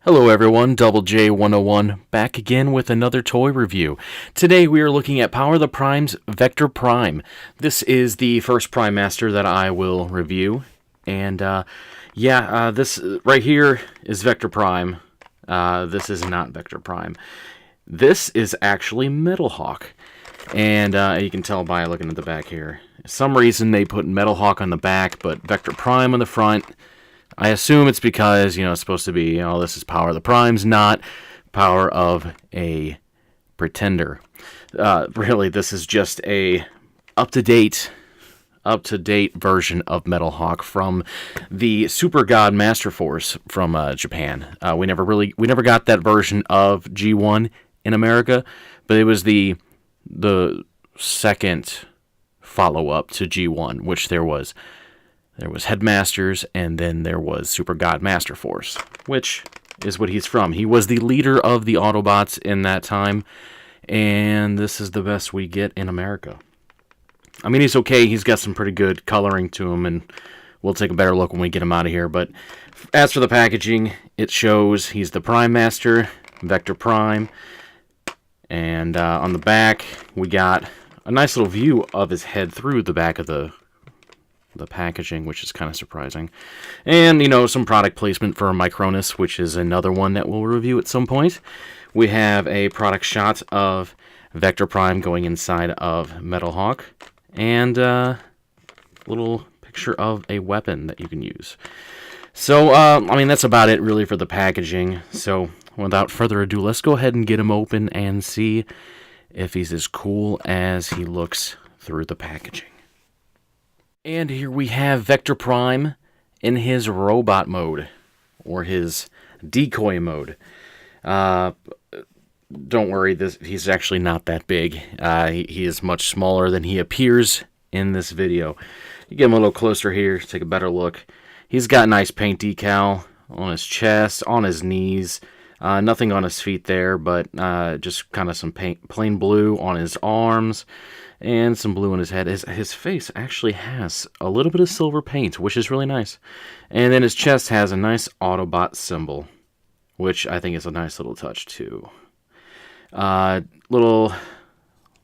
Hello everyone, Double J101 back again with another toy review. Today we are looking at Power the Prime's Vector Prime. This is the first Prime Master that I will review. And this right here is Vector Prime. This is not Vector Prime. This is actually Metalhawk. And you can tell by looking at the back here. For some reason they put Metalhawk on the back, but Vector Prime on the front. I assume it's because, it's supposed to be, this is Power of the Primes, not Power of a Pretender. Really, this is just a up-to-date version of Metalhawk from the Super God Master Force from Japan. We never got that version of G1 in America, but it was the second follow-up to G1, which there was Headmasters, and then there was Super God Master Force, which is what he's from. He was the leader of the Autobots in that time, and this is the best we get in America. I mean, he's okay. He's got some pretty good coloring to him, and we'll take a better look when we get him out of here. But as for the packaging, it shows he's the Prime Master, Vector Prime, and on the back, we got a nice little view of his head through the back of the packaging, which is kind of surprising. And, some product placement for Micronus, which is another one that we'll review at some point. We have a product shot of Vector Prime going inside of Metalhawk, and a little picture of a weapon that you can use. So, that's about it really for the packaging. So, without further ado, let's go ahead and get him open and see if he's as cool as he looks through the packaging. And here we have Vector Prime in his robot mode, or his decoy mode. Don't worry, he's actually not that big. He is much smaller than he appears in this video. You get him a little closer here, take a better look. He's got nice paint decal on his chest, on his knees. Nothing on his feet there, but just kind of some paint, plain blue on his arms. And some blue on his head. His face actually has a little bit of silver paint, which is really nice. And then his chest has a nice Autobot symbol, which I think is a nice little touch too. Little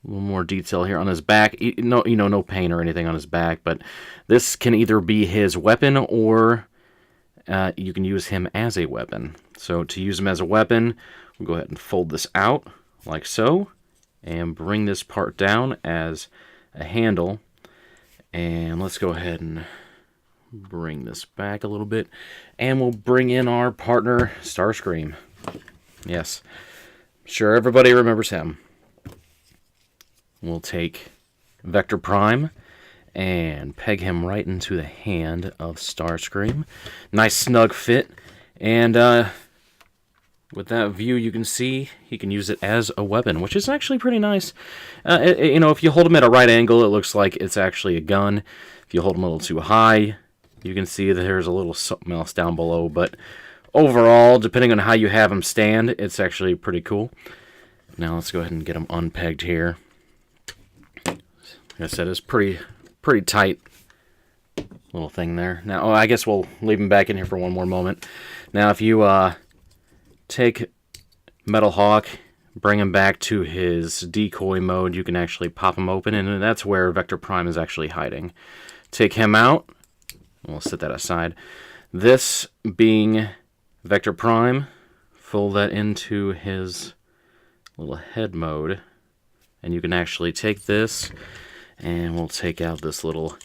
more detail here on his back. No paint or anything on his back, but this can either be his weapon or you can use him as a weapon. So to use him as a weapon, we'll go ahead and fold this out like so. And bring this part down as a handle. And let's go ahead and bring this back a little bit. And we'll bring in our partner, Starscream. Yes, sure everybody remembers him. We'll take Vector Prime and peg him right into the hand of Starscream. Nice snug fit. And with that view, you can see he can use it as a weapon, which is actually pretty nice. If you hold him at a right angle, it looks like it's actually a gun. If you hold him a little too high, you can see that there's a little something else down below. But overall, depending on how you have him stand, it's actually pretty cool. Now let's go ahead and get him unpegged here. Like I said, it's pretty tight little thing there. Now, I guess we'll leave him back in here for one more moment. Now, if you take Metalhawk, bring him back to his decoy mode, you can actually pop him open, and that's where Vector Prime is actually hiding. Take him out. We'll set that aside. This being Vector Prime, fold that into his little head mode, and you can actually take this, and we'll take out this little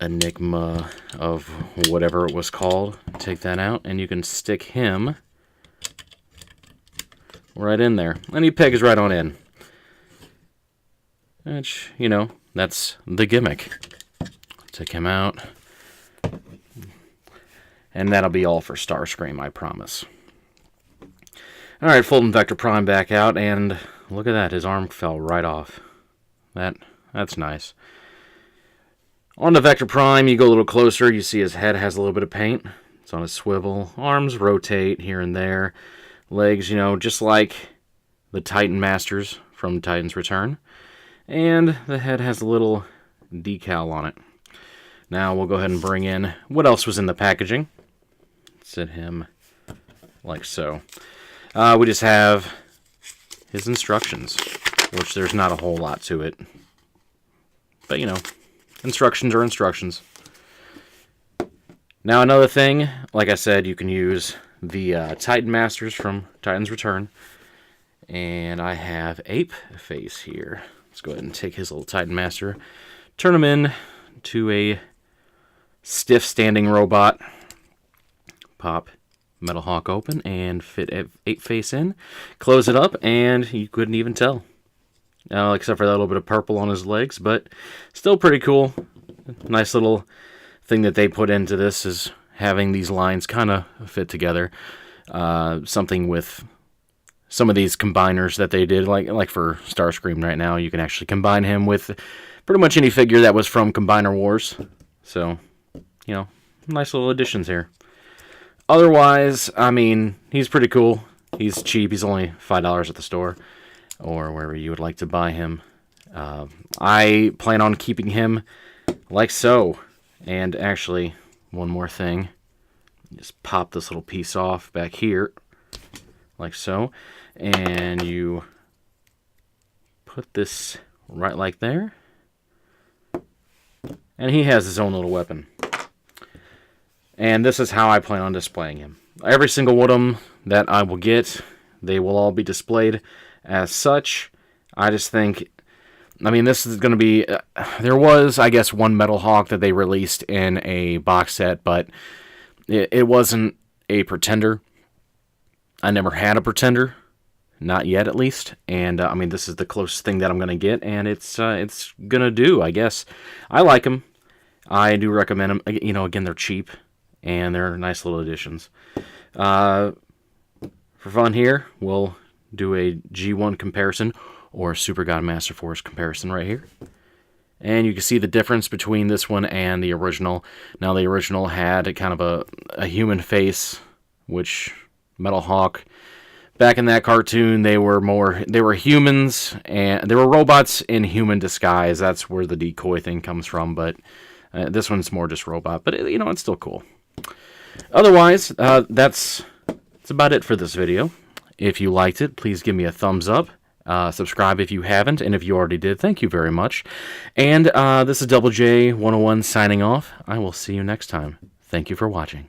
enigma of whatever it was called. Take that out, and you can stick him right in there. And he pegs right on in. Which, that's the gimmick. Take him out. And that'll be all for Starscream, I promise. Alright, folding Vector Prime back out, and look at that, his arm fell right off. That's nice. On to Vector Prime, you go a little closer, you see his head has a little bit of paint. It's on a swivel. Arms rotate here and there. Legs, just like the Titan Masters from Titan's Return. And the head has a little decal on it. Now we'll go ahead and bring in what else was in the packaging. Set him like so. We just have his instructions, which there's not a whole lot to it. But, you know, instructions are instructions. Now, another thing, like I said, you can use the Titan Masters from Titan's Return. And I have Ape Face here. Let's go ahead and take his little Titan Master, turn him in to a stiff standing robot. Pop Metalhawk open and fit Ape Face in. Close it up, and you couldn't even tell. Except for that little bit of purple on his legs, but still pretty cool. Nice little thing that they put into this is having these lines kind of fit together. Something with some of these combiners that they did, like for Starscream right now, you can actually combine him with pretty much any figure that was from Combiner Wars. So, you know, nice little additions here. Otherwise, I mean, he's pretty cool. He's cheap. He's only $5 at the store or wherever you would like to buy him. I plan on keeping him like so. And actually, one more thing. Just pop this little piece off back here, like so. And you put this right like there. And he has his own little weapon. And this is how I plan on displaying him. Every single one of them that I will get, they will all be displayed as such. I just think, I mean, this is going to be, there was, I guess, one Metalhawk that they released in a box set, but it wasn't a Pretender. I never had a Pretender. Not yet, at least. And, I mean, this is the closest thing that I'm going to get, and it's going to do, I guess. I like them. I do recommend them. You know, again, they're cheap, and they're nice little additions. For fun here, we'll do a G1 comparison, or Super God Master Force comparison right here. And you can see the difference between this one and the original. Now, the original had kind of a human face, which Metalhawk, back in that cartoon, they were humans, and they were robots in human disguise. That's where the decoy thing comes from, but this one's more just robot. But, you know, it's still cool. Otherwise, that's about it for this video. If you liked it, please give me a thumbs up. Subscribe if you haven't, and if you already did, thank you very much. And this is Double J 101 signing off. I will see you next time. Thank you for watching.